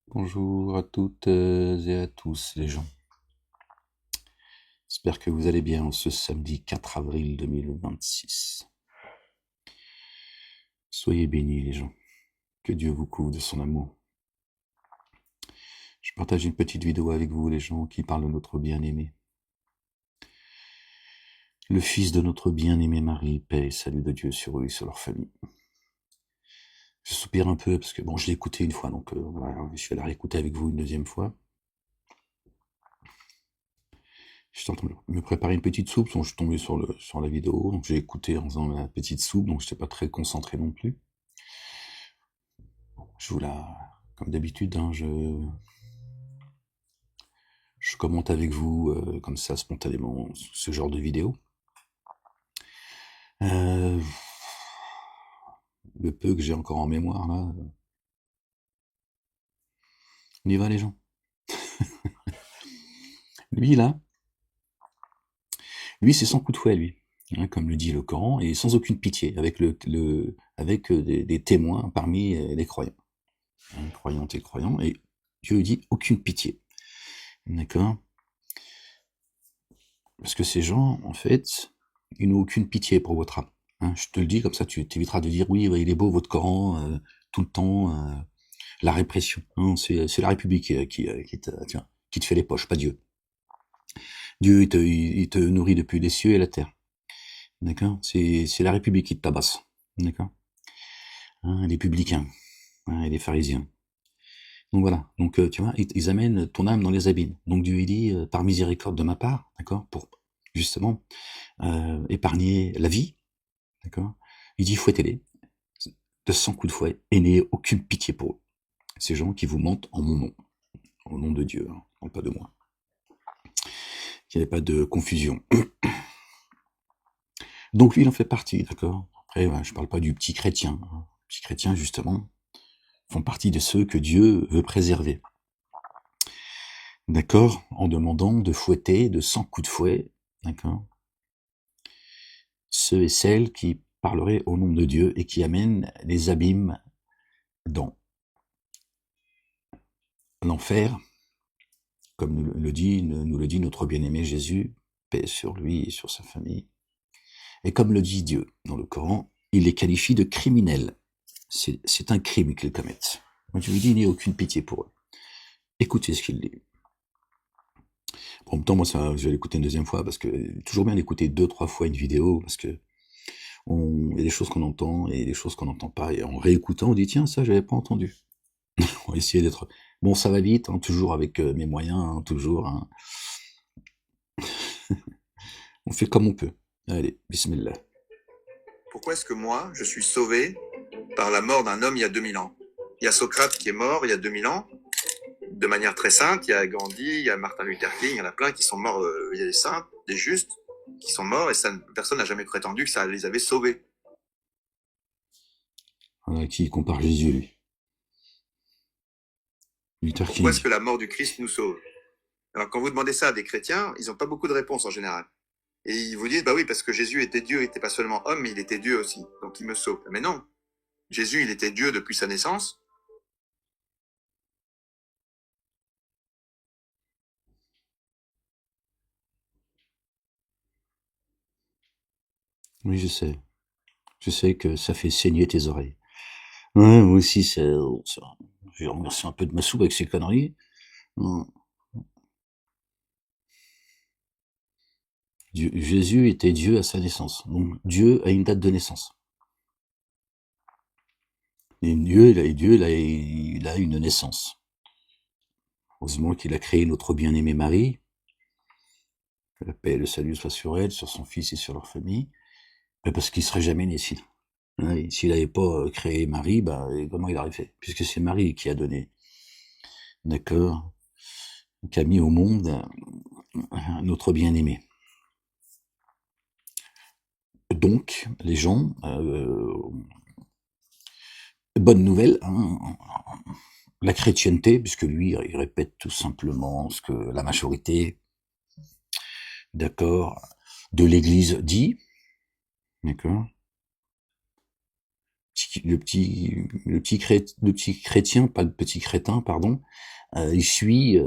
Bonjour à toutes et à tous les gens. J'espère que vous allez bien ce samedi 4 avril 2026. Soyez bénis les gens. Que Dieu vous couvre de son amour. Je partage une petite vidéo avec vous les gens qui parle de notre bien-aimé. Le fils de notre bien-aimé Marie, paix et salut de Dieu sur eux et sur leur famille. Je soupire un peu parce que bon, je l'ai écouté une fois, donc voilà, je vais la réécouter avec vous une deuxième fois. J'étais en train de me préparer une petite soupe, donc je suis tombé sur la vidéo, donc j'ai écouté en faisant la petite soupe, donc je n'étais pas très concentré non plus. Je vous la, comme d'habitude, hein, je commente avec vous comme ça spontanément ce genre de vidéo. Euh, le peu que j'ai encore en mémoire là, on y va les gens. Lui là, lui c'est sans coup de fouet lui, hein, comme le dit le Coran, et sans aucune pitié, avec des témoins parmi les croyants, hein, croyantes et croyants, et Dieu dit aucune pitié, d'accord? Parce que ces gens, en fait, ils n'ont aucune pitié pour votre âme. Hein, je te le dis, comme ça tu t'éviteras de dire oui, il est beau votre Coran, tout le temps, la répression. Hein, c'est la République qui te fait les poches, pas Dieu. Dieu, il te nourrit depuis les cieux et la terre. D'accord? C'est la République qui te tabasse. D'accord? Hein, les publicains, hein, et les pharisiens. Donc voilà. Donc tu vois, ils amènent ton âme dans les abîmes. Donc Dieu il dit, par miséricorde de ma part, d'accord, pour justement épargner la vie, d'accord. Il dit fouettez-les de 100 coups de fouet et n'ayez aucune pitié pour eux. Ces gens qui vous mentent en mon nom, au nom de Dieu, hein, pas de moi. Qu'il n'y ait pas de confusion. Donc lui, il en fait partie, d'accord. Après, je parle pas du petit chrétien. Hein. Les petits chrétiens, justement, font partie de ceux que Dieu veut préserver. D'accord? En demandant de fouetter de 100 coups de fouet, d'accord, ceux et celles qui parleraient au nom de Dieu et qui amènent les abîmes dans l'enfer, comme nous le dit notre bien-aimé Jésus, paix sur lui et sur sa famille. Et comme le dit Dieu dans le Coran, il les qualifie de criminels. C'est un crime qu'ils commettent. Moi, je lui dis, il n'y a aucune pitié pour eux. Écoutez ce qu'il dit. En même temps, moi, ça, je vais l'écouter une deuxième fois parce que toujours bien d'écouter 2, 3 fois une vidéo parce que il y a des choses qu'on entend et des choses qu'on n'entend pas. Et en réécoutant, on dit, tiens, ça, j'avais pas entendu. On va essayer d'être... Bon, ça va vite, hein, toujours avec mes moyens, hein, toujours. Hein. On fait comme on peut. Allez, bismillah. Pourquoi est-ce que moi, je suis sauvé par la mort d'un homme il y a 2000 ans? Il y a Socrate qui est mort il y a 2000 ans, de manière très sainte. Il y a Gandhi, il y a Martin Luther King, il y en a plein qui sont morts. Il y a des saints, des justes, qui sont morts et ça, personne n'a jamais prétendu que ça les avait sauvés. Voilà, qui compare Jésus, lui. Luther Pourquoi King. est-ce que la mort du Christ nous sauve? Alors quand vous demandez ça à des chrétiens, ils n'ont pas beaucoup de réponses en général. Et ils vous disent, bah oui, parce que Jésus était Dieu, il n'était pas seulement homme, mais il était Dieu aussi. Donc il me sauve. Mais non, Jésus, il était Dieu depuis sa naissance. Oui, je sais. Je sais que ça fait saigner tes oreilles. Ouais, moi aussi, je vais remercier un peu de ma soupe avec ces conneries. Hum. Jésus était Dieu à sa naissance. Donc Dieu a une date de naissance. Et Dieu, il a une naissance. Heureusement qu'il a créé notre bien-aimée Marie, que la paix et le salut soient sur elle, sur son fils et sur leur famille, mais parce qu'il serait jamais né s'il n'avait pas créé Marie, bah, comment il aurait fait? Puisque c'est Marie qui a donné, d'accord, qui a mis au monde notre bien-aimé. Donc, les gens, bonne nouvelle, hein, la chrétienté, puisque lui, il répète tout simplement ce que la majorité, d'accord, de l'Église dit, d'accord. le petit chrétien, pas le petit crétin, pardon, il suit,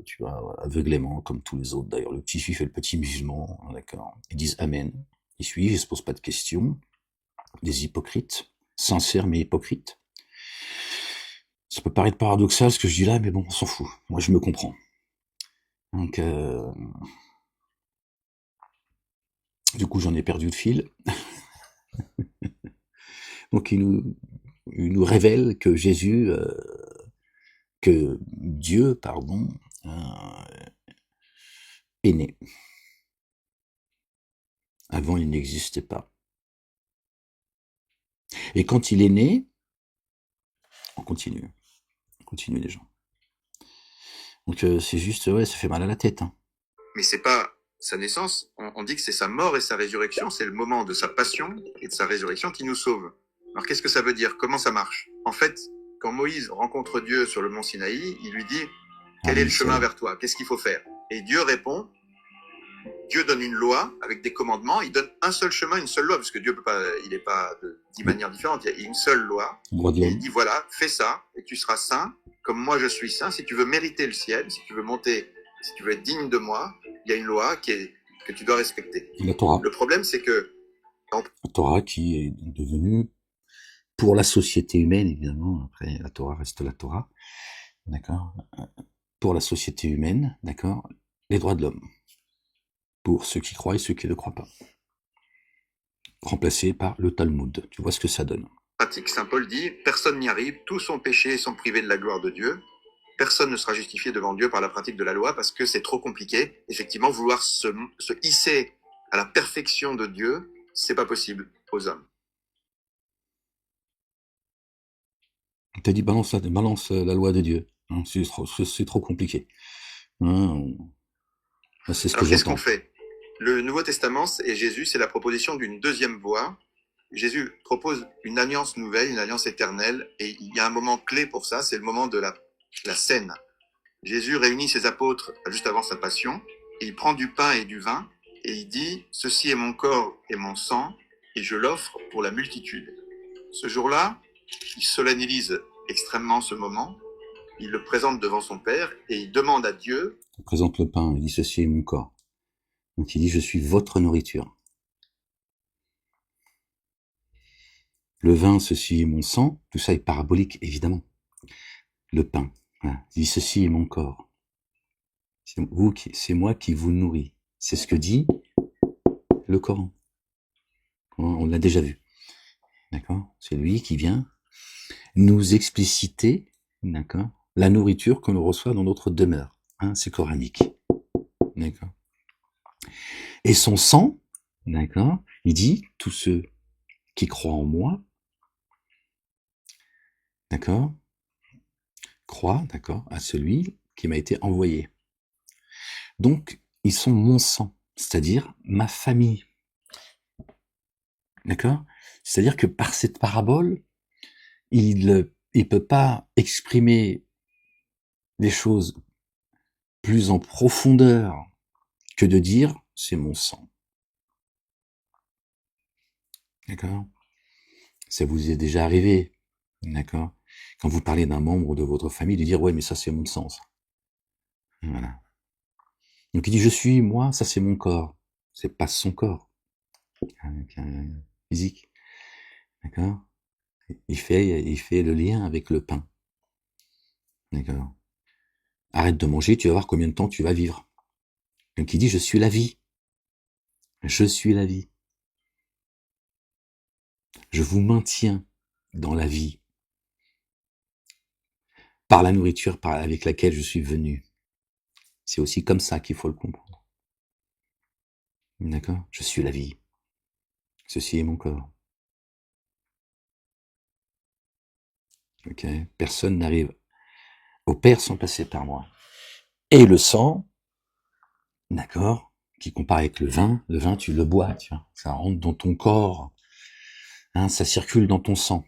tu vois, aveuglément, comme tous les autres. D'ailleurs, le petit juif et le petit musulman, d'accord. Ils disent Amen. Ils suivent, ils se posent pas de questions. Des hypocrites, sincères mais hypocrites. Ça peut paraître paradoxal ce que je dis là, mais bon, on s'en fout. Moi, je me comprends. Donc, du coup, j'en ai perdu le fil. Donc, il nous révèle que Jésus, que Dieu, pardon, est né. Avant, il n'existait pas. Et quand il est né, on continue les gens. Donc c'est juste, ouais, ça fait mal à la tête. Hein. Mais c'est pas sa naissance, on dit que c'est sa mort et sa résurrection, c'est le moment de sa passion et de sa résurrection qui nous sauve. Alors qu'est-ce que ça veut dire? Comment ça marche? En fait, quand Moïse rencontre Dieu sur le mont Sinaï, il lui dit « Quel est le chemin vers toi? Qu'est-ce qu'il faut faire ?» Et Dieu répond, Dieu donne une loi avec des commandements, il donne un seul chemin, une seule loi, parce que Dieu peut pas, il n'est pas de 10 manières différentes, il y a une seule loi. Et il dit voilà, fais ça, et tu seras saint, comme moi je suis saint. Si tu veux mériter le ciel, si tu veux monter, si tu veux être digne de moi, il y a une loi que tu dois respecter. La Torah. Le problème, c'est que... La Torah qui est devenue, pour la société humaine, évidemment, après la Torah reste la Torah, d'accord, pour la société humaine, d'accord, les droits de l'homme. Pour ceux qui croient et ceux qui ne croient pas. Remplacé par le Talmud. Tu vois ce que ça donne. Pratique. Saint Paul dit, personne n'y arrive, tous sont péchés et sont privés de la gloire de Dieu. Personne ne sera justifié devant Dieu par la pratique de la loi parce que c'est trop compliqué. Effectivement, vouloir se hisser à la perfection de Dieu, c'est pas possible aux hommes. On t'a dit balance la loi de Dieu. Hein, c'est trop compliqué. Hein, c'est ce que Alors qu'est-ce j'entends. qu'on fait? Le Nouveau Testament et Jésus, c'est la proposition d'une deuxième voie. Jésus propose une alliance nouvelle, une alliance éternelle, et il y a un moment clé pour ça, c'est le moment de la scène. Jésus réunit ses apôtres juste avant sa passion, et il prend du pain et du vin, et il dit « Ceci est mon corps et mon sang, et je l'offre pour la multitude ». Ce jour-là, il solennise extrêmement ce moment, il le présente devant son Père, et il demande à Dieu... Il présente le pain, il dit « Ceci est mon corps ». Donc il dit « Je suis votre nourriture ». Le vin, ceci est mon sang, tout ça est parabolique, évidemment. Le pain, voilà. Il dit « Ceci est mon corps ». C'est moi qui vous nourris. C'est ce que dit le Coran. On l'a déjà vu. D'accord? C'est lui qui vient nous expliciter, d'accord, la nourriture que l'on reçoit dans notre demeure. Hein, c'est coranique. D'accord? Et son sang, d'accord, il dit, tous ceux qui croient en moi, d'accord, croient, d'accord, à celui qui m'a été envoyé. Donc, ils sont mon sang, c'est-à-dire ma famille. D'accord? C'est-à-dire que par cette parabole, il peut pas exprimer des choses plus en profondeur que de dire c'est mon sang. D'accord? Ça vous est déjà arrivé, d'accord? Quand vous parlez d'un membre de votre famille, de dire ouais mais ça c'est mon sang. Ça. Voilà. Donc il dit je suis moi, ça c'est mon corps. C'est pas son corps physique, d'accord? Il fait le lien avec le pain, d'accord? Arrête de manger, tu vas voir combien de temps tu vas vivre. Donc il dit je suis la vie. Je suis la vie. Je vous maintiens dans la vie par la nourriture avec laquelle je suis venu. C'est aussi comme ça qu'il faut le comprendre. D'accord? Je suis la vie. Ceci est mon corps. Ok? Personne n'arrive au Père sans passer par moi. Et le sang, d'accord, qui compare avec le vin tu le bois, tu vois, ça rentre dans ton corps, hein, ça circule dans ton sang.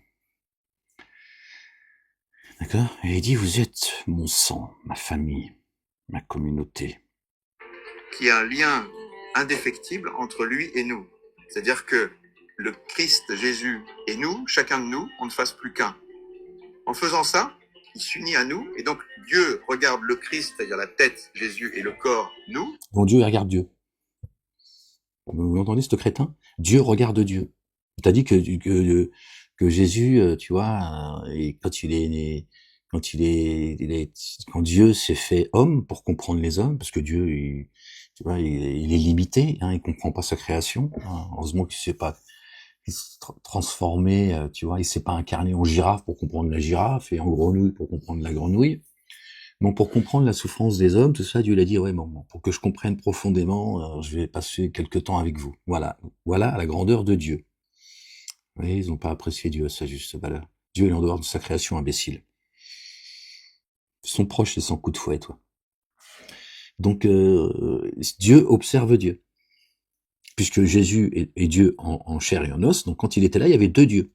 D'accord? Et il dit, vous êtes mon sang, ma famille, ma communauté. Qui a un lien indéfectible entre lui et nous. C'est-à-dire que le Christ Jésus et nous, chacun de nous, on ne fasse plus qu'un. En faisant ça, il s'unit à nous, et donc Dieu regarde le Christ, c'est-à-dire la tête, Jésus, et le corps, nous. Bon, Dieu, il regarde Dieu. Vous entendez, ce crétin? Dieu regarde Dieu. T'as dit que Jésus, tu vois, et quand Dieu s'est fait homme pour comprendre les hommes, parce que Dieu, tu vois, il est limité, hein, il comprend pas sa création. Hein, heureusement qu'il s'est pas transformé, tu vois, il s'est pas incarné en girafe pour comprendre la girafe et en grenouille pour comprendre la grenouille. Donc pour comprendre la souffrance des hommes, tout ça, Dieu l'a dit, ouais, bon, pour que je comprenne profondément, je vais passer quelque temps avec vous. Voilà la grandeur de Dieu. Vous voyez, ils n'ont pas apprécié Dieu à sa juste valeur. Dieu est en dehors de sa création imbécile. Ils sont proches et sans coup de fouet, toi. Donc Dieu observe Dieu. Puisque Jésus est Dieu en chair et en os, donc quand il était là, il y avait deux dieux.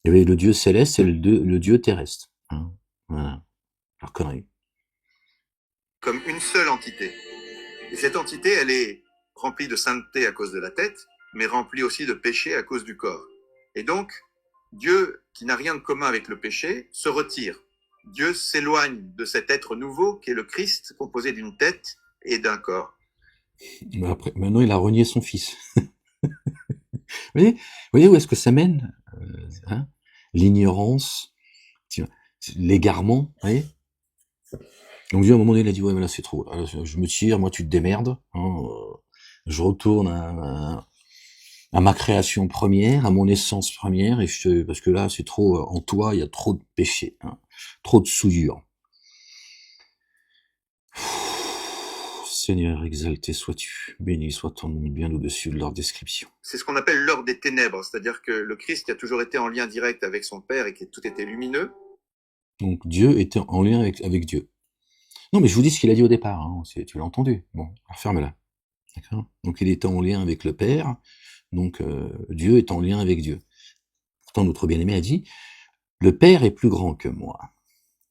Il y avait le Dieu céleste et le Dieu terrestre. Hein, voilà. Alors connerie. Comme une seule entité. Et cette entité, elle est remplie de sainteté à cause de la tête, mais remplie aussi de péché à cause du corps. Et donc, Dieu, qui n'a rien de commun avec le péché, se retire. Dieu s'éloigne de cet être nouveau qui est le Christ, composé d'une tête et d'un corps. Mais après, maintenant, il a renié son fils. Vous voyez où est-ce que ça mène, hein, l'ignorance, l'égarement, vous voyez. Donc Dieu, à un moment donné, il a dit, ouais, mais là, c'est trop. Alors, je me tire, moi, tu te démerdes. Hein, je retourne à ma création première, à mon essence première, parce que là, c'est trop, en toi, il y a trop de péché, hein, trop de souillure. Seigneur, exalté sois-tu, béni soit ton nom bien au-dessus de leur description. C'est ce qu'on appelle l'heure des ténèbres, c'est-à-dire que le Christ qui a toujours été en lien direct avec son Père et qui tout était lumineux. Donc Dieu était en lien avec Dieu. Non, mais je vous dis ce qu'il a dit au départ, hein, tu l'as entendu. Bon, alors ferme-la. D'accord. Donc il était en lien avec le Père, donc Dieu est en lien avec Dieu. Pourtant, notre bien-aimé a dit, le Père est plus grand que moi.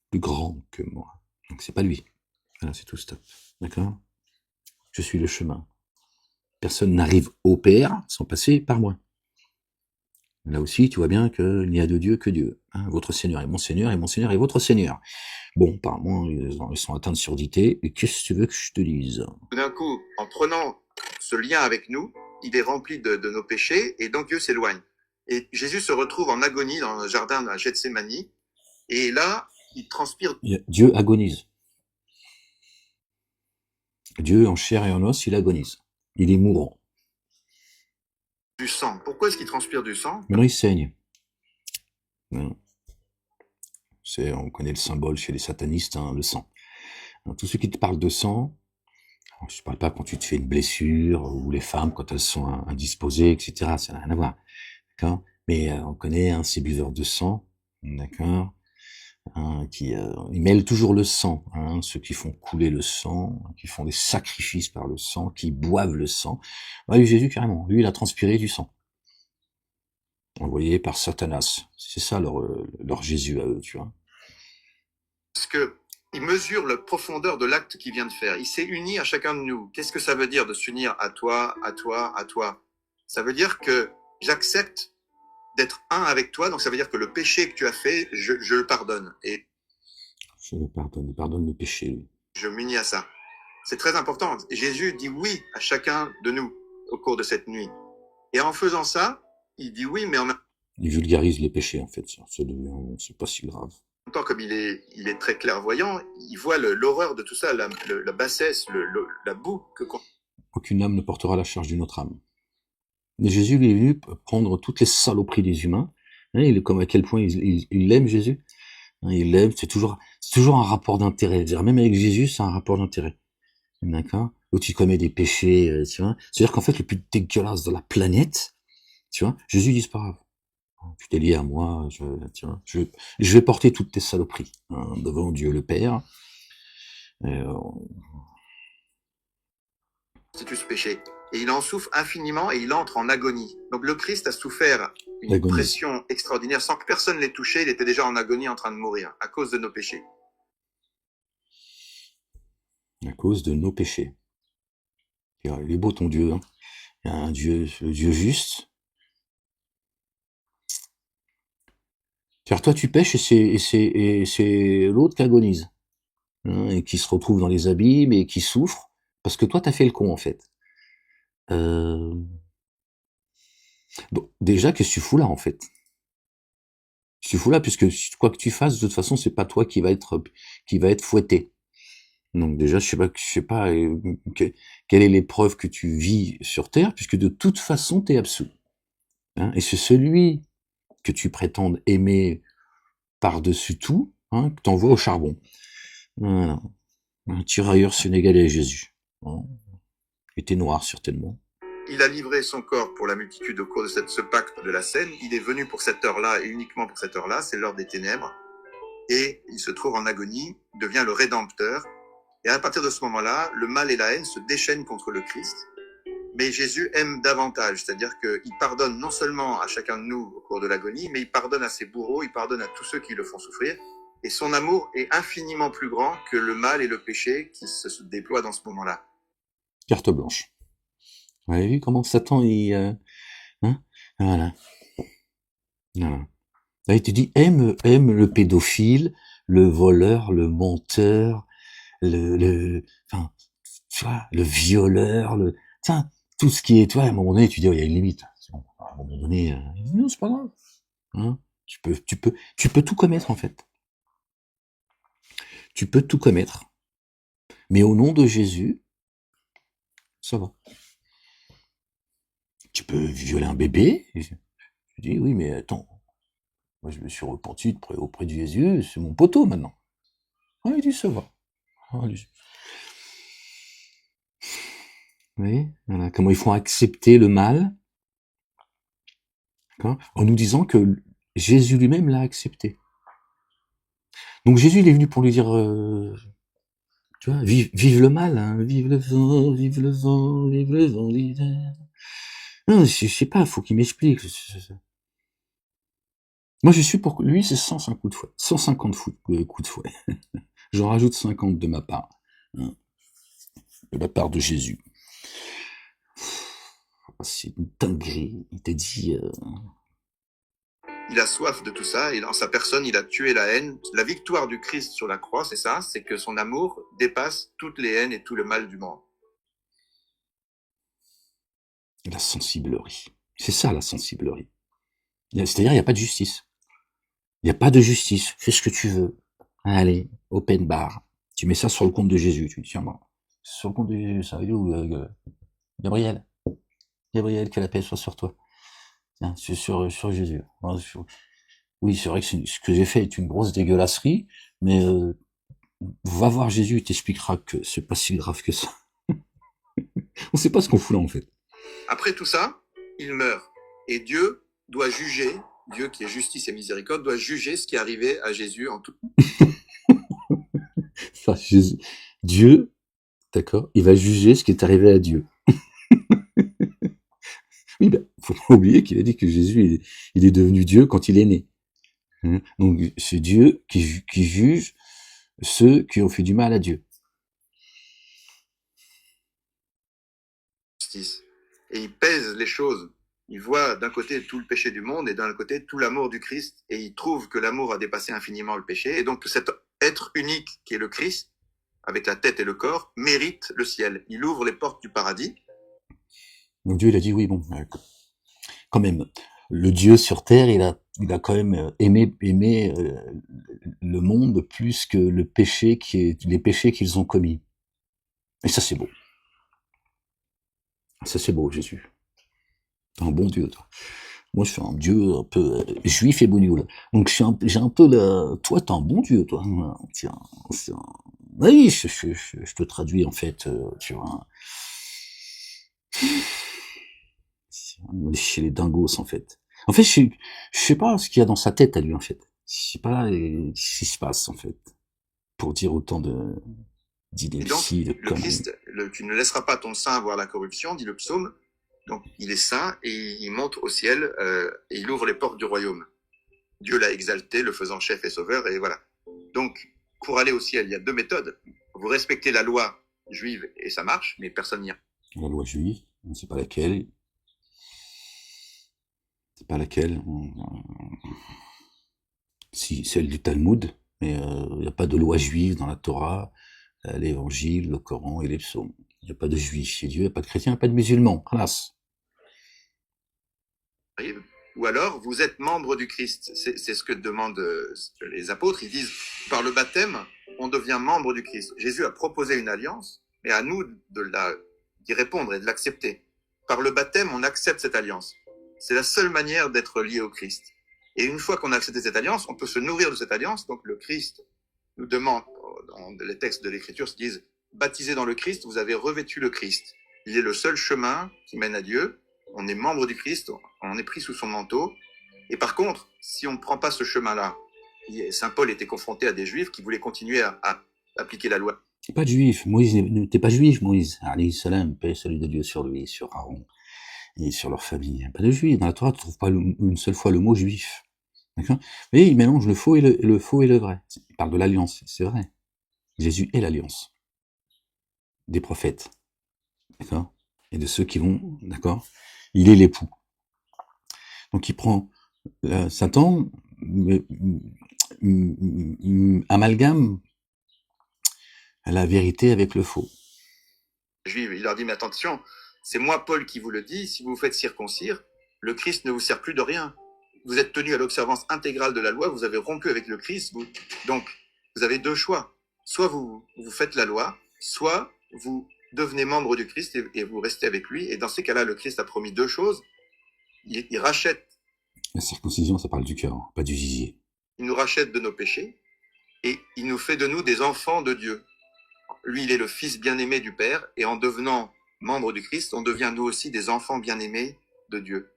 Plus grand que moi. Donc c'est pas lui. Voilà, c'est tout, stop. D'accord. Je suis le chemin. Personne n'arrive au Père sans passer par moi. Là aussi, tu vois bien qu'il n'y a de Dieu que Dieu. Hein, votre Seigneur est mon Seigneur et mon Seigneur est votre Seigneur. Bon, apparemment, ils sont atteints de surdité. Et qu'est-ce que tu veux que je te dise? Tout d'un coup, en prenant ce lien avec nous, il est rempli de nos péchés et donc Dieu s'éloigne. Et Jésus se retrouve en agonie dans le jardin de Gethsémani. Et là, il transpire. Dieu agonise. Dieu, en chair et en os, il agonise. Il est mourant. Du sang. Pourquoi est-ce qu'il transpire du sang? Maintenant, il saigne. On connaît le symbole chez les satanistes, hein, le sang. Alors, tous ceux qui te parlent de sang, je ne parle pas quand tu te fais une blessure, ou les femmes quand elles sont indisposées, etc. Ça n'a rien à voir. D'accord. Mais on connaît ces buveurs de sang, d'accord, hein, ils mêlent toujours le sang, hein, ceux qui font couler le sang, qui font des sacrifices par le sang, qui boivent le sang. Ouais, Jésus, carrément, lui, il a transpiré du sang. Envoyé par Satanas. C'est ça leur Jésus à eux, tu vois. Parce que il mesure la profondeur de l'acte qu'il vient de faire. Il s'est uni à chacun de nous. Qu'est-ce que ça veut dire de s'unir à toi, à toi, à toi? Ça veut dire que j'accepte d'être un avec toi, donc ça veut dire que le péché que tu as fait, je le pardonne. Et je le pardonne, il pardonne le péché, lui. Je m'unis à ça. C'est très important. Jésus dit oui à chacun de nous au cours de cette nuit. Et en faisant ça, il dit oui, mais en même Il vulgarise les péchés, en fait. C'est pas si grave. temps, comme il est très clairvoyant, il voit l'horreur de tout ça, la bassesse, la boue que... Aucune âme ne portera la charge d'une autre âme. Mais Jésus, lui, est venu prendre toutes les saloperies des humains. Hein, comme à quel point il aime Jésus. Hein, il l'aime, c'est toujours un rapport d'intérêt. Même avec Jésus, c'est un rapport d'intérêt. D'accord? Où tu commets des péchés, tu vois. C'est-à-dire qu'en fait, le plus dégueulasse de la planète, tu vois, Jésus dit, c'est pas grave. Tu t'es lié à moi, je vais porter toutes tes saloperies, hein, devant Dieu le Père. Constitue ce péché. Et il en souffre infiniment et il entre en agonie. Donc le Christ a souffert une pression extraordinaire sans que personne l'ait touché. Il était déjà en agonie en train de mourir à cause de nos péchés. À cause de nos péchés. Il est beau ton Dieu. Hein. Il y a un Dieu, le Dieu juste, C'est-à-dire, toi, tu pêches et c'est l'autre qui agonise, hein, et qui se retrouve dans les abîmes et qui souffre parce que toi, t'as fait le con, en fait. Euh, bon, déjà, qu'est-ce que tu fous là, en fait? Qu'est-ce que tu fous là, puisque quoi que tu fasses, de toute façon, c'est pas toi qui va être fouetté. Donc déjà, je sais pas quelle est l'épreuve que tu vis sur Terre, puisque de toute façon, t'es absous. Hein, et c'est celui que tu prétendes aimer par-dessus tout, hein, que t'envoies au charbon. Voilà. Un tirailleur sénégalais, Jésus. Hein. Il était noir, certainement. Il a livré son corps pour la multitude au cours de ce pacte de la scène. Il est venu pour cette heure-là et uniquement pour cette heure-là. C'est l'heure des ténèbres. Et il se trouve en agonie, devient le Rédempteur. Et à partir de ce moment-là, le mal et la haine se déchaînent contre le Christ. Mais Jésus aime davantage, c'est-à-dire qu'il pardonne non seulement à chacun de nous au cours de l'agonie, mais il pardonne à ses bourreaux, il pardonne à tous ceux qui le font souffrir. Et son amour est infiniment plus grand que le mal et le péché qui se déploient dans ce moment-là. Carte blanche. Vous avez vu comment Satan, hein, voilà. Voilà. Là, il te dit, aime le pédophile, le voleur, le menteur, enfin, tu vois, le violeur, tiens, tout ce qui est, toi, à un moment donné, tu dis, oh, il y a une limite. Bon, à un moment donné, non, c'est pas grave. Hein. Tu peux tout commettre, en fait. Tu peux tout commettre. Mais au nom de Jésus, ça va. Tu peux violer un bébé. Je dis, oui, mais attends, moi, je me suis repenti auprès de Jésus, c'est mon poteau, maintenant. Ah, il dit, ça va. Ah, il dit, vous voyez, voilà, comment ils font accepter le mal, hein, en nous disant que Jésus lui-même l'a accepté. Donc Jésus, il est venu pour lui dire, tu vois, vive le mal, hein, vive le vent, vive le vent, vive le vent l'hiver. Non, je sais pas, faut qu'il m'explique. Moi, je suis pour lui, c'est 105 coups de fouet, 150 coups de fouet. J'en rajoute 50 de ma part, hein, de la part de Jésus. C'est une dinguerie. Il t'a dit, Il a soif de tout ça, et en sa personne, il a tué la haine. La victoire du Christ sur la croix, c'est ça, c'est que son amour dépasse toutes les haines et tout le mal du monde. la sensiblerie. C'est ça, la sensiblerie. C'est-à-dire, il n'y a pas de justice. Il n'y a pas de justice. Fais ce que tu veux. Allez, open bar. Tu mets ça sur le compte de Jésus. Tu dis, tiens, bon, sur le compte de Jésus, ça va où, Gabriel? Gabriel, que la paix soit sur toi. Tiens, c'est sur Jésus. Oui, c'est vrai que ce que j'ai fait est une grosse dégueulasserie, mais va voir Jésus, il t'expliquera que c'est pas si grave que ça. On sait pas ce qu'on fout là, en fait. Après tout ça, il meurt. Et Dieu doit juger, Dieu qui est justice et miséricorde, doit juger ce qui est arrivé à Jésus en tout. Ça, Dieu, d'accord, il va juger ce qui est arrivé à Dieu. Oui, ben, faut pas oublier qu'il a dit que Jésus, il est devenu Dieu quand il est né. Hein. Donc, c'est Dieu qui juge ceux qui ont fait du mal à Dieu. Justice. Et il pèse les choses. Il voit d'un côté tout le péché du monde et d'un autre côté tout l'amour du Christ. Et il trouve que l'amour a dépassé infiniment le péché. Et donc que cet être unique qui est le Christ, avec la tête et le corps, mérite le ciel. Il ouvre les portes du paradis. Donc Dieu, il a dit, oui, bon, quand même, le Dieu sur terre, il a quand même aimé le monde plus que les péchés qu'ils ont commis. Et ça, c'est beau. Ça, c'est beau, Jésus. T'es un bon Dieu, toi. Moi, je suis un Dieu un peu juif et bougnoul. Donc, j'ai un peu toi, t'es un bon Dieu, toi. Tiens, oui, je te traduis, en fait, tu vois. Chez les dingos, en fait. En fait, je sais pas ce qu'il y a dans sa tête à lui, en fait. Je sais pas ce qui se passe, en fait. Pour dire autant d'inepties, de le conneries. Christ, tu ne laisseras pas ton sein voir la corruption, dit le psaume. Donc, il est saint et il monte au ciel et il ouvre les portes du royaume. Dieu l'a exalté, le faisant chef et sauveur, et voilà. Donc, pour aller au ciel, il y a deux méthodes. Vous respectez la loi juive et ça marche, mais personne n'y a. La loi juive, on ne sait pas laquelle. C'est pas laquelle. si celle du Talmud, mais il n'y a pas de loi juive dans la Torah, l'Évangile, le Coran et les psaumes. Il n'y a pas de juifs chez Dieu, il n'y a pas de chrétiens, il n'y a pas de musulmans. Khalas. arrive. Ou alors, vous êtes membre du Christ. C'est ce que demandent les apôtres. Ils disent, par le baptême, on devient membre du Christ. Jésus a proposé une alliance, et à nous d'y répondre et de l'accepter. Par le baptême, on accepte cette alliance. C'est la seule manière d'être lié au Christ. Et une fois qu'on a accepté cette alliance, on peut se nourrir de cette alliance. Donc le Christ nous demande, dans les textes de l'Écriture se disent, baptisé dans le Christ, vous avez revêtu le Christ. Il est le seul chemin qui mène à Dieu. On est membre du Christ, on est pris sous son manteau. Et par contre, si on ne prend pas ce chemin-là, Saint Paul était confronté à des Juifs qui voulaient continuer à appliquer la loi. Pas de juif. Moïse n'était pas juif, Moïse. Alayhi salam, paix et salut de Dieu sur lui, sur Aaron et sur leur famille. Pas de juif. Dans la Torah, tu ne trouves pas une seule fois le mot juif. D'accord? Mais il mélange le faux et le vrai. Il parle de l'alliance, c'est vrai. Jésus est l'alliance des prophètes. D'accord? Et de ceux qui vont, d'accord? Il est l'époux. Donc il prend Satan, amalgame la vérité avec le faux. Juif, il leur dit, mais attention, c'est moi, Paul, qui vous le dis, si vous vous faites circoncire, le Christ ne vous sert plus de rien. Vous êtes tenu à l'observance intégrale de la loi, vous avez rompu avec le Christ, donc vous avez deux choix. Soit vous faites la loi, soit vous devenez membre du Christ et vous restez avec lui. Et dans ces cas-là, le Christ a promis deux choses. Il rachète. La circoncision, ça parle du cœur, pas du zizier. Il nous rachète de nos péchés et il nous fait de nous des enfants de Dieu. Lui, il est le fils bien-aimé du Père, et en devenant membre du Christ, on devient nous aussi des enfants bien-aimés de Dieu.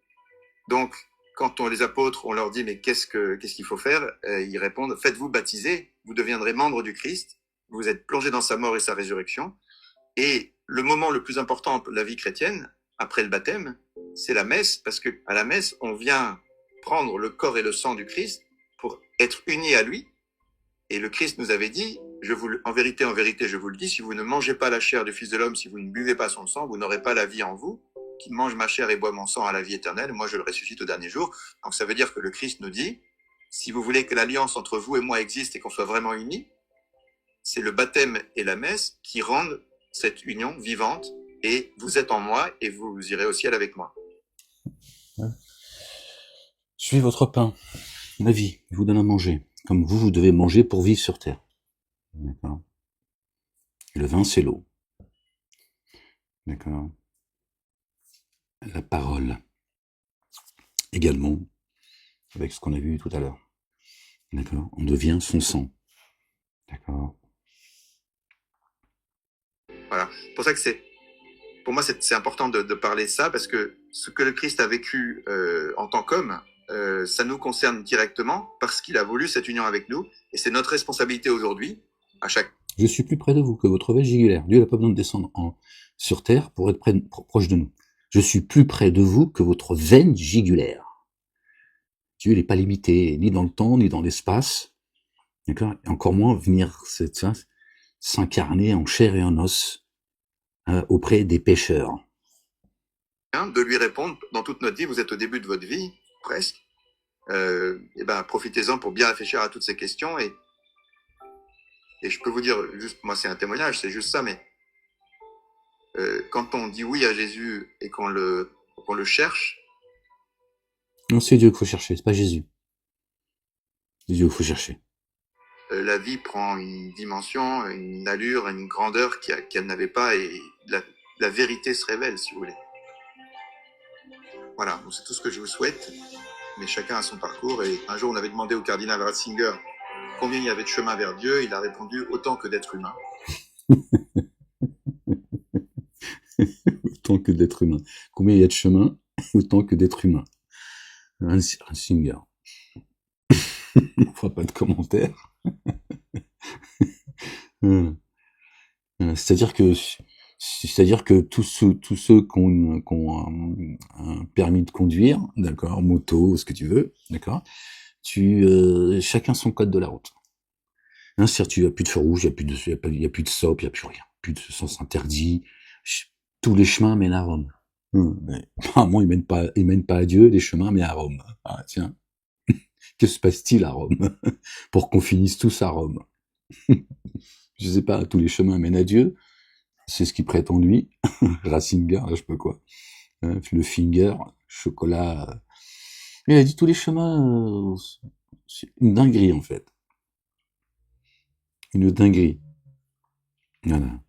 Donc, quand les apôtres, on leur dit, mais qu'est-ce qu'il faut faire? Ils répondent, faites-vous baptiser, vous deviendrez membre du Christ, vous êtes plongés dans sa mort et sa résurrection. Et le moment le plus important de la vie chrétienne, après le baptême, c'est la messe, parce que à la messe, on vient prendre le corps et le sang du Christ pour être unis à lui. Et le Christ nous avait dit, en vérité, je vous le dis, si vous ne mangez pas la chair du Fils de l'homme, si vous ne buvez pas son sang, vous n'aurez pas la vie en vous. Qui mange ma chair et boit mon sang à la vie éternelle, moi je le ressuscite au dernier jour. Donc ça veut dire que le Christ nous dit, si vous voulez que l'alliance entre vous et moi existe et qu'on soit vraiment unis, c'est le baptême et la messe qui rendent cette union vivante, et vous êtes en moi et vous irez au ciel avec moi. Je suis votre pain, la vie, je vous donne à manger, comme vous devez manger pour vivre sur terre. D'accord. Le vin, c'est l'eau. D'accord. La parole, également, avec ce qu'on a vu tout à l'heure. D'accord. On devient son sang. D'accord. Voilà. Pour ça que pour moi, c'est important de parler de ça, parce que ce que le Christ a vécu en tant qu'homme, ça nous concerne directement, parce qu'il a voulu cette union avec nous, et c'est notre responsabilité aujourd'hui, à chaque... Je suis plus près de vous que votre veine jugulaire. Dieu n'a pas besoin de descendre sur terre pour être proche de nous. Je suis plus près de vous que votre veine jugulaire. Dieu n'est pas limité, ni dans le temps, ni dans l'espace. D'accord? Et encore moins venir s'incarner en chair et en os auprès des pécheurs. De lui répondre dans toute notre vie, vous êtes au début de votre vie, presque. Et ben, profitez-en pour bien réfléchir à toutes ces questions. Et je peux vous dire, juste, moi c'est un témoignage, c'est juste ça, mais quand on dit oui à Jésus et qu'on le cherche... Non, c'est Dieu qu'il faut chercher, c'est pas Jésus. C'est Dieu qu'il faut chercher. La vie prend une dimension, une allure, une grandeur qu'elle n'avait pas, et la vérité se révèle, si vous voulez. Voilà, donc c'est tout ce que je vous souhaite, mais chacun a son parcours. Et un jour, on avait demandé au cardinal Ratzinger combien il y avait de chemin vers Dieu. Il a répondu autant que d'êtres humains. Autant que d'êtres humains. Combien il y a de chemin? Autant que d'êtres humains. Ratzinger. On fera pas de commentaires. C'est-à-dire que tous ceux qui ont un permis de conduire, d'accord, moto, ce que tu veux, d'accord, chacun son code de la route. Hein, c'est-à-dire il n'y a plus de feu rouge, il n'y a plus de stop, il n'y a plus rien, plus de sens interdit. Tous les chemins mènent à Rome. Mais apparemment, ils mènent pas à Dieu, les chemins, mais à Rome. Ah, tiens. Que se passe-t-il à Rome pour qu'on finisse tous à Rome? Je sais pas, tous les chemins mènent à Dieu. C'est ce qu'il prétend lui. Ratzinger, là, je sais pas quoi. Le finger, chocolat. Il a dit tous les chemins, c'est une dinguerie en fait. Une dinguerie. Voilà.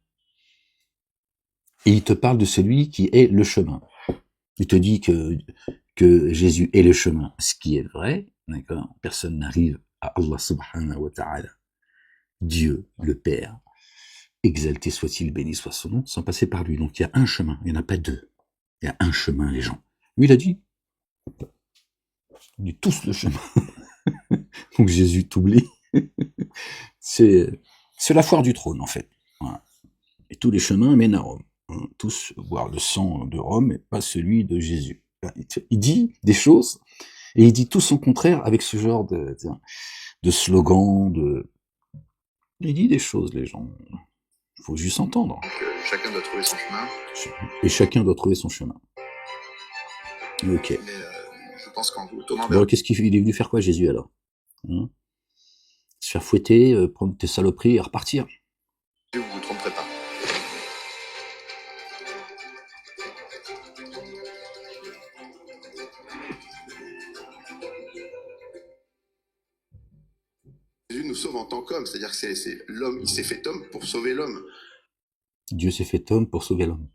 Et il te parle de celui qui est le chemin. Il te dit que Jésus est le chemin, ce qui est vrai, d'accord? Personne n'arrive à Allah subhanahu wa ta'ala, Dieu, le Père, exalté soit-il, béni soit son nom, sans passer par lui. Donc il y a un chemin, il n'y en a pas deux. Il y a un chemin, les gens. Lui, il a dit, on est tous le chemin. Donc Jésus t'oublie. C'est la foire du trône, en fait. Voilà. Et tous les chemins mènent à Rome. Tous boire le sang de Rome et pas celui de Jésus. Il dit des choses, et il dit tout son contraire avec ce genre de slogan, il dit des choses, les gens. Il faut juste entendre. Donc, chacun doit trouver son chemin. Et chacun doit trouver son chemin. Ok. Mais je pense qu'en vous tournant Bon, qu'est-ce qu'il est venu faire quoi, Jésus, alors? Se faire fouetter, prendre tes saloperies et repartir. Dieu, vous vous tromperez pas. Jésus nous sauve en tant qu'homme, c'est-à-dire que c'est l'homme, il s'est fait homme pour sauver l'homme. Dieu s'est fait homme pour sauver l'homme.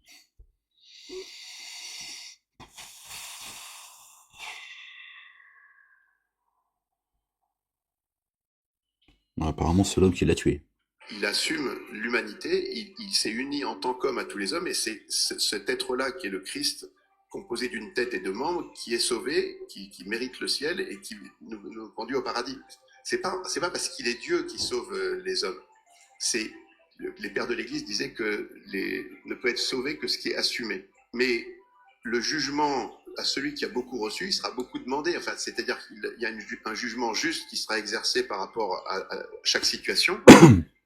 Apparemment, c'est l'homme qui l'a tué. Il assume l'humanité, il s'est uni en tant qu'homme à tous les hommes, et c'est cet être-là qui est le Christ, composé d'une tête et de membres, qui est sauvé, qui mérite le ciel et qui nous conduit au paradis. C'est pas parce qu'il est Dieu qui sauve les hommes. C'est les pères de l'Église disaient que ne peut être sauvé que ce qui est assumé. Mais le jugement à celui qui a beaucoup reçu, il sera beaucoup demandé. Enfin, c'est-à-dire qu'il y a un jugement juste qui sera exercé par rapport à chaque situation.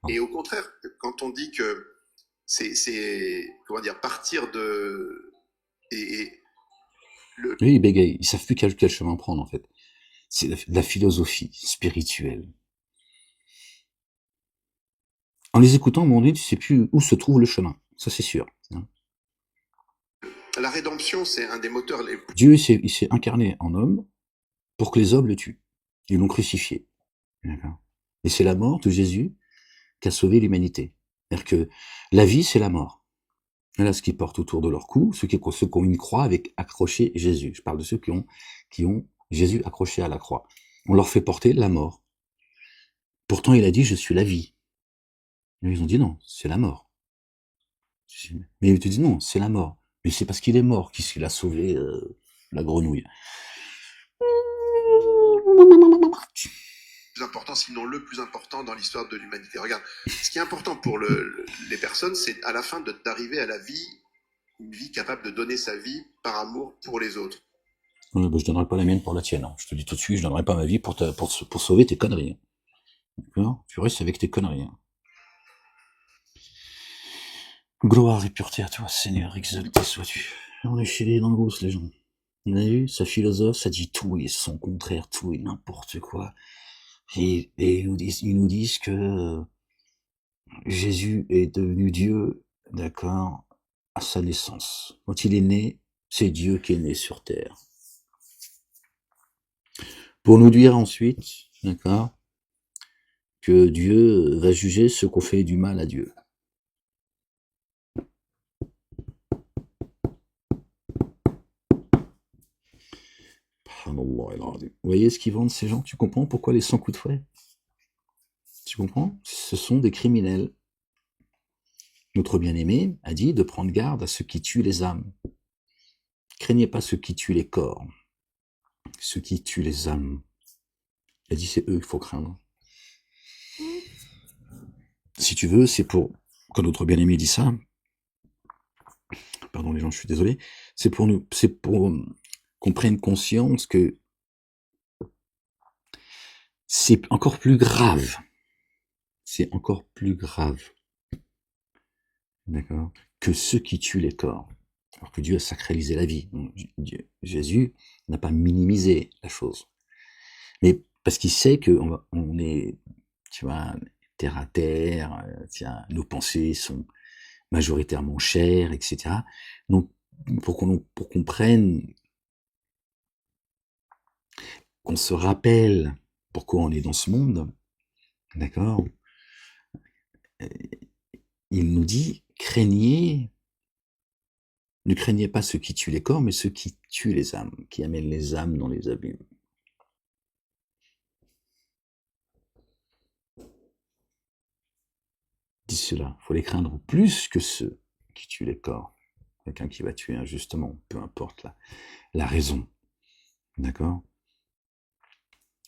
Et au contraire, quand on dit que c'est comment dire, partir de Oui, ils bégayent, ils savent plus quel chemin prendre en fait. C'est la philosophie spirituelle. En les écoutant, mon Dieu, tu sais plus où se trouve le chemin. Ça, c'est sûr. La rédemption, c'est un des moteurs les plus... Dieu, il s'est incarné en homme pour que les hommes le tuent. Ils l'ont crucifié. Et c'est la mort de Jésus qui a sauvé l'humanité. C'est-à-dire que la vie, c'est la mort. Voilà ce qu'ils portent autour de leur cou, ceux qui ont une croix avec accroché Jésus. Je parle de ceux qui ont Jésus accroché à la croix. On leur fait porter la mort. Pourtant, il a dit, je suis la vie. Mais ils ont dit non, c'est la mort. Mais il te dit non, c'est la mort. Mais c'est parce qu'il est mort qu'il a sauvé la grenouille. Plus important, sinon le plus important dans l'histoire de l'humanité. Regarde, ce qui est important pour les personnes, c'est à la fin d'arriver à la vie, une vie capable de donner sa vie par amour pour les autres. Ouais, bah, je donnerai pas la mienne pour la tienne. Hein. Je te dis tout de suite, je donnerai pas ma vie pour sauver tes conneries. D'accord? Tu restes avec tes conneries. Hein. Gloire et pureté à toi, Seigneur, exalté sois-tu. On est chez les dangos, les gens. Vous avez vu, sa philosophe, ça dit tout et son contraire, tout et n'importe quoi. Et ils nous disent que Jésus est devenu Dieu, d'accord, à sa naissance. Quand il est né, c'est Dieu qui est né sur terre. Pour nous dire ensuite, d'accord, que Dieu va juger ceux qu'on fait du mal à Dieu. Vous voyez ce qu'ils vendent ces gens? Tu comprends pourquoi les 100 coups de fouet? Tu comprends? Ce sont des criminels. Notre bien-aimé a dit de prendre garde à ceux qui tuent les âmes. Craignez pas ceux qui tuent les corps, ceux qui tuent les âmes. Il a dit c'est eux qu'il faut craindre. Si tu veux, c'est pour, quand notre bien-aimé dit ça, pardon les gens, je suis désolé, c'est pour qu'on prenne conscience que c'est encore plus grave. C'est encore plus grave. D'accord? Que ceux qui tuent les corps. Alors que Dieu a sacralisé la vie. Jésus n'a pas minimisé la chose. Mais parce qu'il sait que on est, tu vois, terre à terre, tiens, nos pensées sont majoritairement chères, etc. Donc, pour qu'on prenne, qu'on se rappelle pourquoi on est dans ce monde, d'accord? Il nous dit, ne craignez pas ceux qui tuent les corps, mais ceux qui tuent les âmes, qui amènent les âmes dans les abîmes. Dis cela, faut les craindre plus que ceux qui tuent les corps. Quelqu'un qui va tuer injustement, peu importe la raison. D'accord?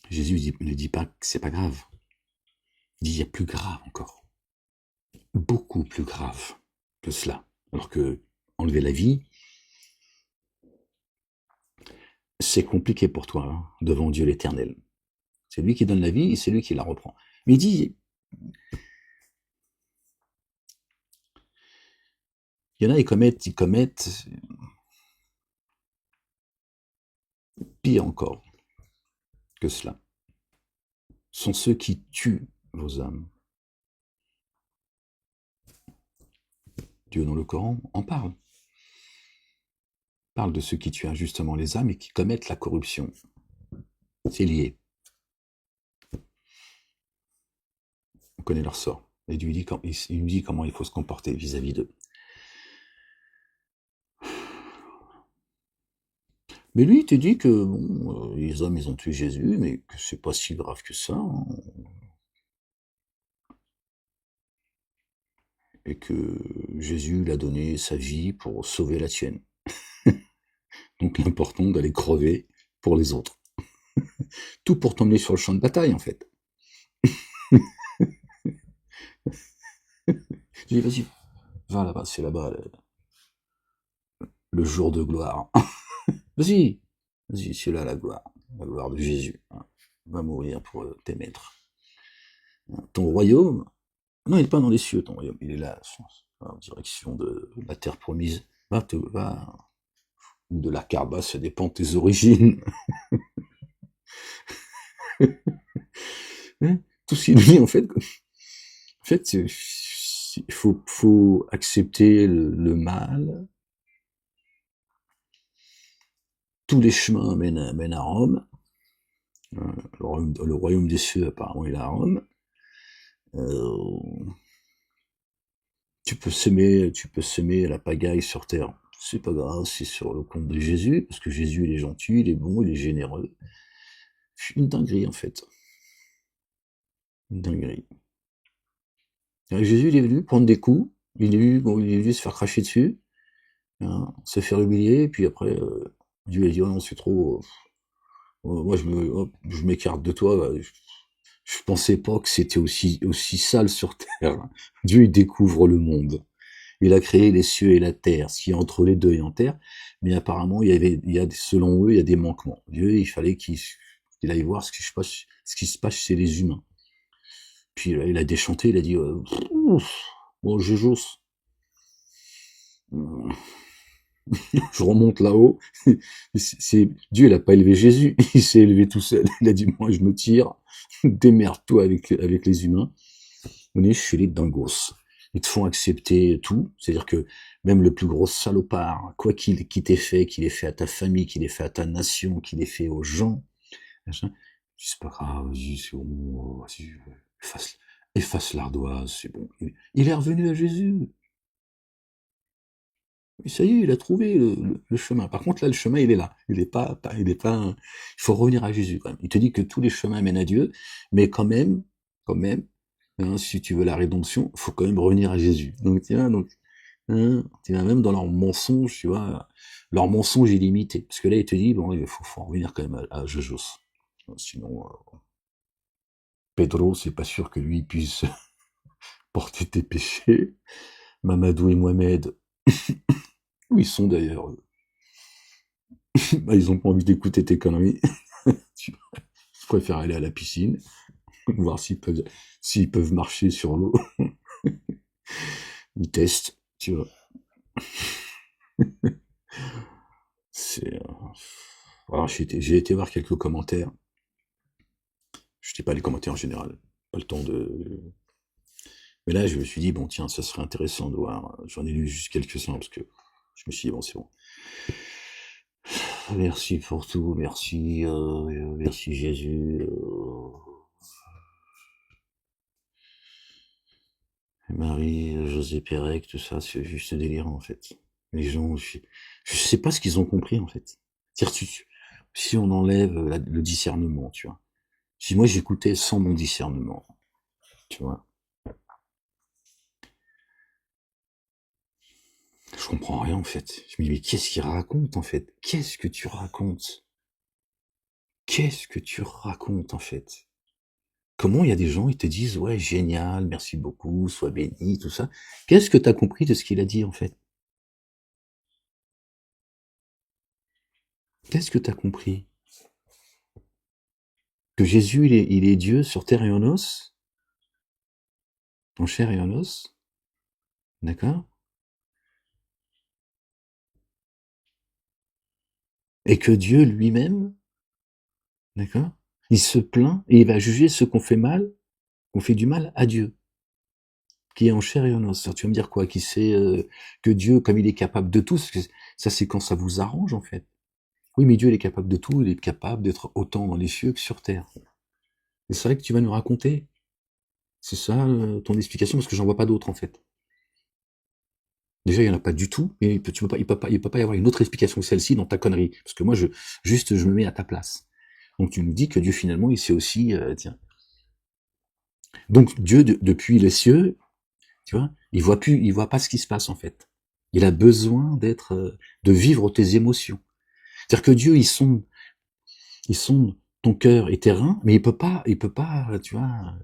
Jésus ne dit pas que c'est pas grave. Il dit il y a plus grave encore. Beaucoup plus grave que cela. Alors que enlever la vie, c'est compliqué pour toi, hein, devant Dieu l'Éternel. C'est lui qui donne la vie et c'est lui qui la reprend. Mais il dit, il y en a, ils commettent pire encore que cela. Ce sont ceux qui tuent vos âmes. Dieu dans le Coran en parle. Il parle de ceux qui tuent injustement les âmes et qui commettent la corruption. C'est lié. On connaît leur sort. Et il nous dit comment il faut se comporter vis-à-vis d'eux. Mais lui, il te dit que bon, les hommes, ils ont tué Jésus, mais que c'est pas si grave que ça. Hein. Et que Jésus l'a donné sa vie pour sauver la tienne. Donc l'important d'aller crever pour les autres. Tout pour t'emmener sur le champ de bataille, en fait. Je dis, vas-y, va là-bas, c'est là-bas le jour de gloire. Vas-y, c'est là la gloire de Jésus. Hein. Va mourir pour tes maîtres. Ton royaume, non, il n'est pas dans les cieux, ton royaume, il est là, en direction de la terre promise. Va, ou de la Carba, ça dépend de tes origines. Hein. Tout ce qu'il dit, en fait, il faut accepter le mal. Tous les chemins mènent à Rome. Le royaume des cieux, apparemment, il est à Rome. Tu peux semer la pagaille sur terre. C'est pas grave, c'est sur le compte de Jésus, parce que Jésus, il est gentil, il est bon, il est généreux. Une dinguerie, en fait. Une dinguerie. Et Jésus, il est venu prendre des coups, il est venu se faire cracher dessus, hein, se faire humilier, et puis après, Dieu a dit, oh non, c'est trop, moi, je m'écarte de toi, je pensais pas que c'était aussi sale sur terre. Dieu, il découvre le monde. Il a créé les cieux et la terre, ce qui est entre les deux et en terre, mais apparemment, selon eux, il y a des manquements. Dieu, il fallait qu'il aille voir ce qui se passe chez les humains. Puis là, il a déchanté, il a dit, bon, Jésus, je remonte là-haut. Dieu, il a pas élevé Jésus, il s'est élevé tout seul. Il a dit, moi, je me tire, démerde-toi avec les humains. On est chez les dingos. Ils te font accepter tout, c'est-à-dire que même le plus gros salopard, quoi qu'il t'ait fait, qu'il ait fait à ta famille, qu'il ait fait à ta nation, qu'il ait fait aux gens, c'est pas grave, vas-y, c'est bon, vas-y, efface l'ardoise, c'est bon. Il est revenu à Jésus. Et ça y est, il a trouvé le chemin. Par contre, là, le chemin, il est là. Il faut revenir à Jésus, quand même. Il te dit que tous les chemins mènent à Dieu, mais quand même, hein, si tu veux la rédemption, faut quand même revenir à Jésus. Donc, hein, même dans leur mensonge, tu vois, leur mensonge illimité. Parce que là, il te dit, bon, il faut revenir quand même à Jésus. Sinon, Pedro, c'est pas sûr que lui puisse porter tes péchés. Mamadou et Mohamed, où ils sont d'ailleurs? Bah, ils ont pas envie d'écouter tes conneries. Je préfère aller à la piscine, voir s'ils peuvent marcher sur l'eau. Ils testent, tu vois. Alors, j'ai été voir quelques commentaires. lis pas les commentaires en général. Pas le temps de... Mais là, je me suis dit, bon, tiens, ça serait intéressant de voir. J'en ai lu juste quelques-uns parce que je me suis dit, bon, c'est bon. Merci pour tout, merci, merci Jésus. Marie, José Pérec, tout ça, c'est juste délirant en fait. Les gens, je sais pas ce qu'ils ont compris en fait. C'est-à-dire, si on enlève le discernement, tu vois. Si moi j'écoutais sans mon discernement, tu vois. Je comprends rien en fait. Je me dis, mais qu'est-ce qu'il raconte en fait? Qu'est-ce que tu racontes? Qu'est-ce que tu racontes en fait? Comment il y a des gens, ils te disent, ouais, génial, merci beaucoup, sois béni, tout ça. Qu'est-ce que tu as compris de ce qu'il a dit en fait? Qu'est-ce que tu as compris? Que Jésus, il est Dieu sur terre et en os? En chair et en os? D'accord? Et que Dieu lui-même, d'accord? Il se plaint et il va juger ceux qu'on fait mal, qu'on fait du mal à Dieu, qui est en chair et en os. Alors, tu vas me dire quoi? Qui sait que Dieu, comme il est capable de tout, parce que ça c'est quand ça vous arrange en fait. Oui, mais Dieu il est capable de tout, il est capable d'être autant dans les cieux que sur terre. Et c'est vrai que tu vas nous raconter. C'est ça ton explication, parce que j'en vois pas d'autres en fait. Déjà, il y en a pas du tout, et il peut pas y avoir une autre explication que celle-ci dans ta connerie. Parce que moi, je me mets à ta place. Donc tu nous dis que Dieu finalement, il sait aussi, tiens. Donc Dieu, depuis les cieux, tu vois, il voit pas ce qui se passe en fait. Il a besoin de vivre tes émotions. C'est-à-dire que Dieu, il sonde ton cœur et tes reins, mais il peut pas, tu vois,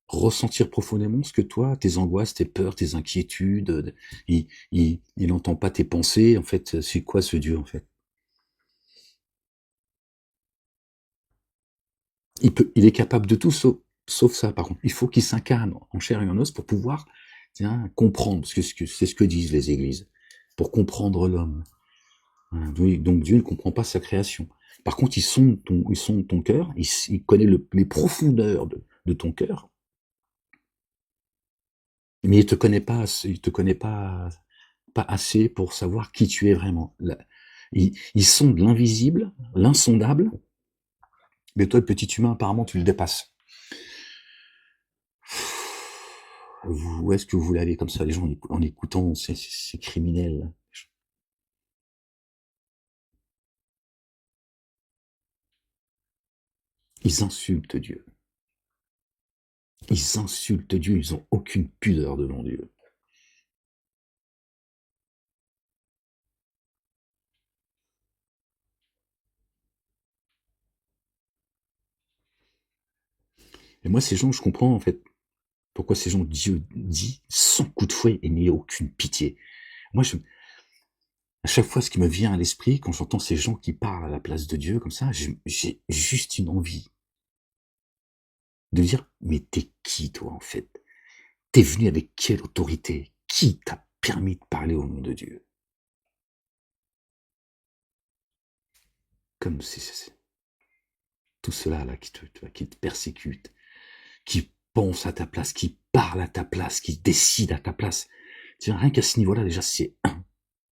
ressentir profondément ce que toi, tes angoisses, tes peurs, tes inquiétudes, il n'entend pas tes pensées. En fait, c'est quoi ce Dieu en fait? Il est capable de tout sauf ça. Par contre, il faut qu'il s'incarne en chair et en os pour pouvoir, tiens, comprendre, parce que c'est ce que disent les églises, pour comprendre l'homme. Oui, donc Dieu ne comprend pas sa création. Par contre, ils sonde ton cœur, il connaît les profondeurs de ton cœur, mais il te connaît pas assez pour savoir qui tu es vraiment. Il sonde l'invisible, l'insondable, mais toi, le petit humain, apparemment, tu le dépasses. Où est-ce que vous voulez aller comme ça, les gens, en écoutant ces criminels? Ils insultent Dieu. Ils insultent Dieu, ils ont aucune pudeur devant Dieu. Et moi, ces gens, je comprends en fait pourquoi ces gens, Dieu dit sans coup de fouet et n'ayez aucune pitié. Moi, à chaque fois, ce qui me vient à l'esprit, quand j'entends ces gens qui parlent à la place de Dieu comme ça, j'ai juste une envie de dire, mais t'es qui toi en fait? T'es venu avec quelle autorité? Qui t'a permis de parler au nom de Dieu? Comme c'est tout cela là qui te persécute, qui pense à ta place, qui parle à ta place, qui décide à ta place. Tiens, rien qu'à ce niveau-là, déjà, c'est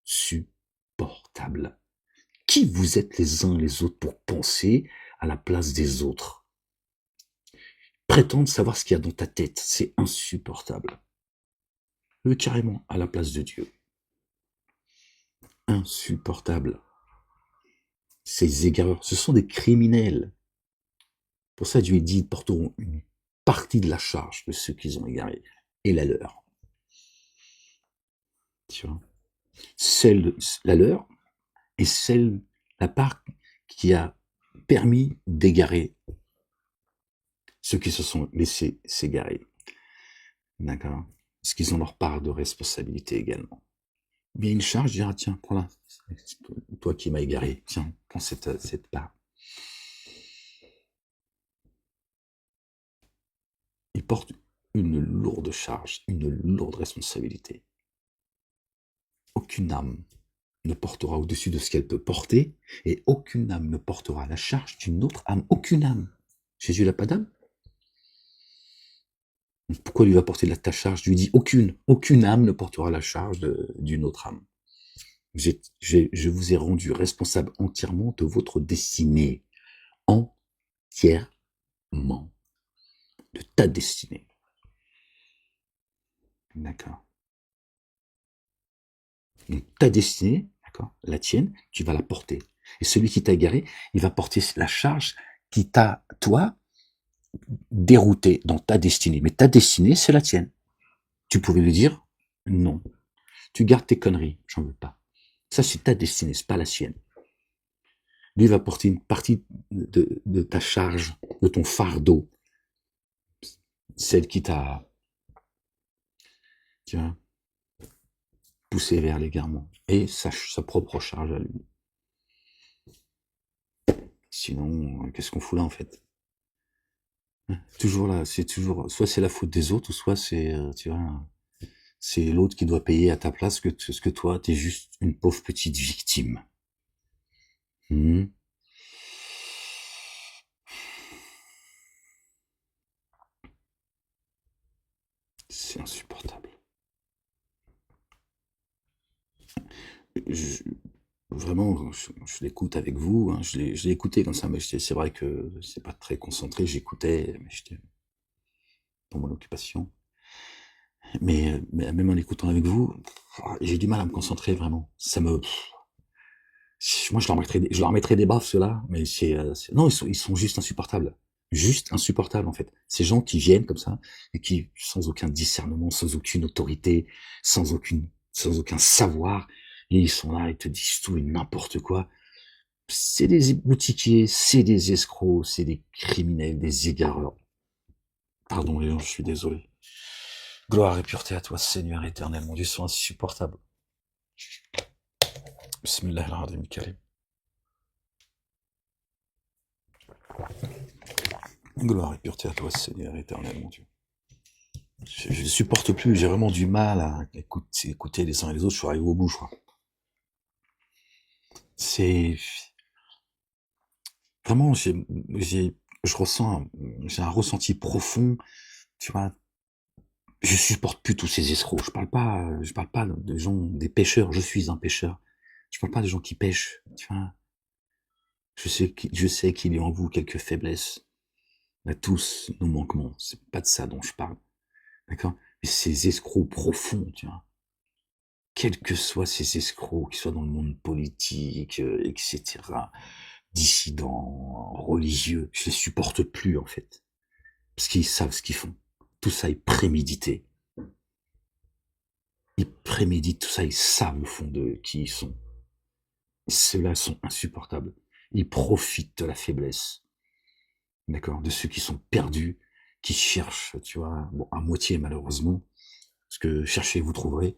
insupportable. Qui vous êtes les uns les autres pour penser à la place des autres? Prétendre savoir ce qu'il y a dans ta tête, c'est insupportable. Carrément à la place de Dieu. Insupportable. Ces égareurs, ce sont des criminels. Pour ça, Dieu dit, ils porteront une partie de la charge de ceux qu'ils ont égarés, et la leur. Tu vois, la leur, et la part qui a permis d'égarer ceux qui se sont laissés s'égarer. D'accord? Parce qu'ils ont leur part de responsabilité également. Bien une charge, je dirais, tiens, prends-la. Toi qui m'as égaré, tiens, prends cette part. Ils portent une lourde charge, une lourde responsabilité. Aucune âme ne portera au-dessus de ce qu'elle peut porter, et aucune âme ne portera la charge d'une autre âme. Aucune âme. Jésus n'a pas d'âme? Pourquoi lui va porter ta charge? Je lui dis aucune âme ne portera la charge d'une autre âme. Je vous ai rendu responsable entièrement de votre destinée. Entièrement. De ta destinée. D'accord. Donc, ta destinée, d'accord, la tienne, tu vas la porter. Et celui qui t'a égaré, il va porter la charge qui t'a, toi, dérouté dans ta destinée. Mais ta destinée, c'est la tienne. Tu pouvais lui dire, non. Tu gardes tes conneries, j'en veux pas. Ça, c'est ta destinée, c'est pas la sienne. Lui va porter une partie de ta charge, de ton fardeau, celle qui t'a, tu vois, poussé vers l'égarement, et sa propre charge à lui. Sinon, qu'est-ce qu'on fout là, en fait? Toujours là, c'est toujours, soit c'est la faute des autres, ou soit c'est, tu vois, c'est l'autre qui doit payer à ta place ce que toi, t'es juste une pauvre petite victime. Mmh. C'est insupportable. Je, vraiment, je l'écoute avec vous, hein, je l'ai écouté comme ça, mais c'est vrai que c'est pas très concentré, j'écoutais, mais j'étais dans mon occupation. Mais même en l'écoutant avec vous, j'ai du mal à me concentrer vraiment. Moi je leur mettrais des baffes ceux-là, mais non, ils sont juste insupportables. Juste insupportables, en fait. Ces gens qui viennent comme ça, et qui, sans aucun discernement, sans aucune autorité, sans aucun savoir, et ils sont là, ils te disent tout et n'importe quoi. C'est des boutiquiers, c'est des escrocs, c'est des criminels, des égareurs. Pardon les gens, je suis désolé. Gloire et pureté à toi, Seigneur éternel, mon Dieu, sont insupportables. Bismillah al-Rahim al-Karim. Gloire et pureté à toi, Seigneur éternel, mon Dieu. Je ne supporte plus, j'ai vraiment du mal à écouter les uns et les autres, je suis arrivé au bout, je crois. C'est... Vraiment, je ressens, j'ai un ressenti profond, tu vois, je supporte plus tous ces escrocs. Je parle pas de gens, des pêcheurs, je suis un pêcheur. Je parle pas des gens qui pêchent, tu vois. Je sais qu'il y a en vous quelques faiblesses. On a tous nos manquements. C'est pas de ça dont je parle. D'accord? Mais ces escrocs profonds, tu vois. Quels que soient ces escrocs, qu'ils soient dans le monde politique, etc., dissidents, religieux, je les supporte plus, en fait. Parce qu'ils savent ce qu'ils font. Tout ça est prémédité. Ils préméditent tout ça, ils savent au fond de qui ils sont. Et ceux-là sont insupportables. Ils profitent de la faiblesse. D'accord? De ceux qui sont perdus, qui cherchent, tu vois, bon, à moitié malheureusement, parce que cherchez, vous trouverez.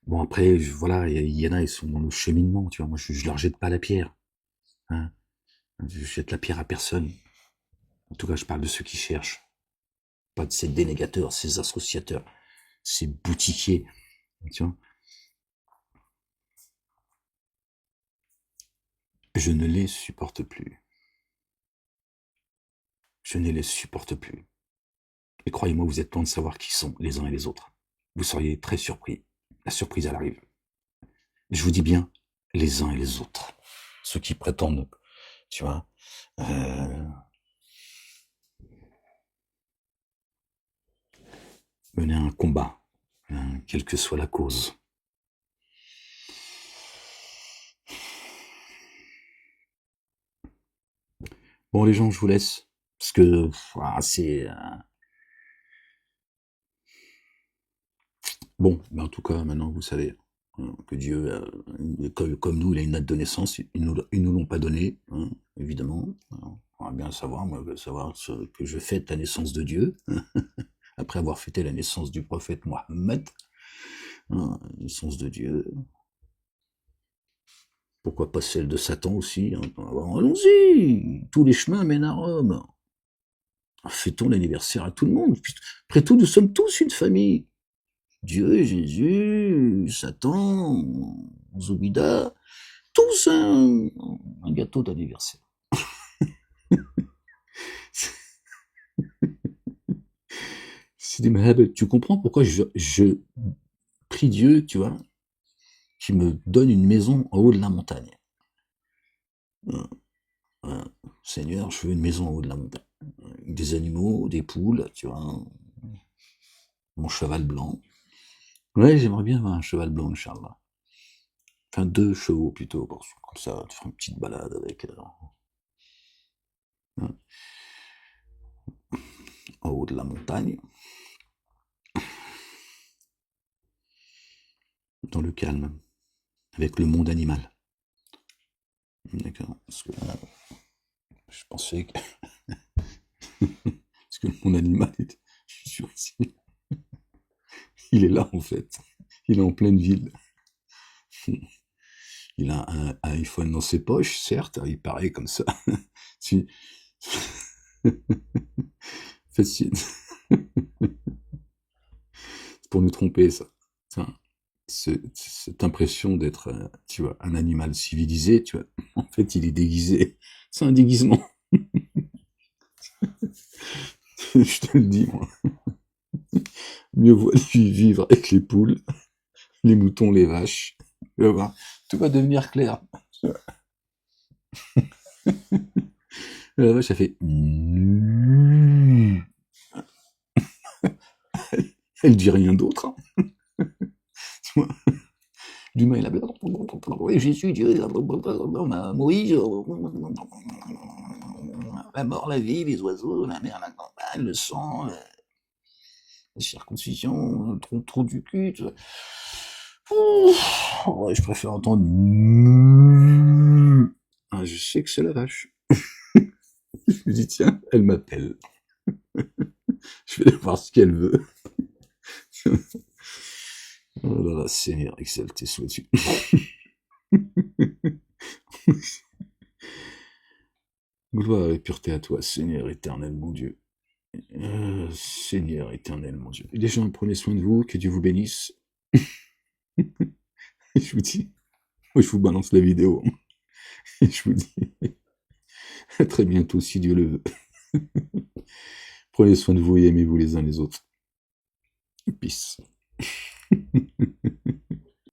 Bon après, voilà, il y en a, ils sont dans le cheminement, tu vois. Moi, je leur jette pas la pierre, hein. Je jette la pierre à personne. En tout cas, je parle de ceux qui cherchent, pas de ces dénégateurs, ces associateurs, ces boutiquiers, tu vois. Je ne les supporte plus. Je ne les supporte plus. Et croyez-moi, vous êtes loin de savoir qui sont les uns et les autres. Vous seriez très surpris. La surprise, elle arrive. Je vous dis bien, les uns et les autres. Ceux qui prétendent, tu vois, mener un combat, hein, quelle que soit la cause. Bon, les gens, je vous laisse. Parce que c'est... bon, mais en tout cas, maintenant, vous savez que Dieu, comme nous, il a une date de naissance. Ils nous l'ont pas donné, hein, évidemment. Alors, on va bien savoir, moi, je veux savoir ce que je fête la naissance de Dieu, après avoir fêté la naissance du prophète Mohammed, hein, la naissance de Dieu. Pourquoi pas celle de Satan aussi, hein. Allons-y, tous les chemins mènent à Rome. Fêtons l'anniversaire à tout le monde. Après tout, nous sommes tous une famille. Dieu, Jésus, Satan, Zobida, tous un gâteau d'anniversaire. C'est des mahabet. Tu comprends pourquoi je prie Dieu, tu vois, qui me donne une maison en haut de la montagne. Euh, Seigneur, je veux une maison en haut de la montagne. Des animaux, des poules, tu vois, mon cheval blanc. Ouais, j'aimerais bien avoir un cheval blanc, Inch'Allah. Enfin, 2 chevaux plutôt, comme ça, tu feras une petite balade avec, en haut de la montagne, dans le calme, avec le monde animal. D'accord. Parce que je pensais que, parce que le monde animal, je suis sûr, il est là en fait. Il est en pleine ville. Il a un iPhone dans ses poches, certes, il paraît comme ça. Si- En fait, c'est pour nous tromper, ça. Enfin, cette impression d'être, tu vois, un animal civilisé, tu vois. En fait, il est déguisé. C'est un déguisement. Je te le dis, moi. Mieux vaut lui vivre avec les poules, les moutons, les vaches. Tu vas voir, tout va devenir clair. La vache, elle fait... Elle dit rien d'autre. Hein. Tu vois, l'humain, il a... Jésus, Dieu, Moïse, la mort, la vie, les oiseaux, la mer, la campagne, le sang, la circoncision, le trou du cul. Tu vois. Ouais, je préfère entendre... Ah, je sais que c'est la vache. Je me dis, tiens, elle m'appelle. Je vais aller voir ce qu'elle veut. Oh là là, Seigneur, exalté sois-tu. Gloire et pureté à toi, Seigneur éternel, mon Dieu. Seigneur éternel, mon Dieu. Les gens, prenez soin de vous, que Dieu vous bénisse. Et je vous dis, moi je vous balance la vidéo. Et je vous dis, à très bientôt si Dieu le veut. Prenez soin de vous et aimez-vous les uns les autres. Peace.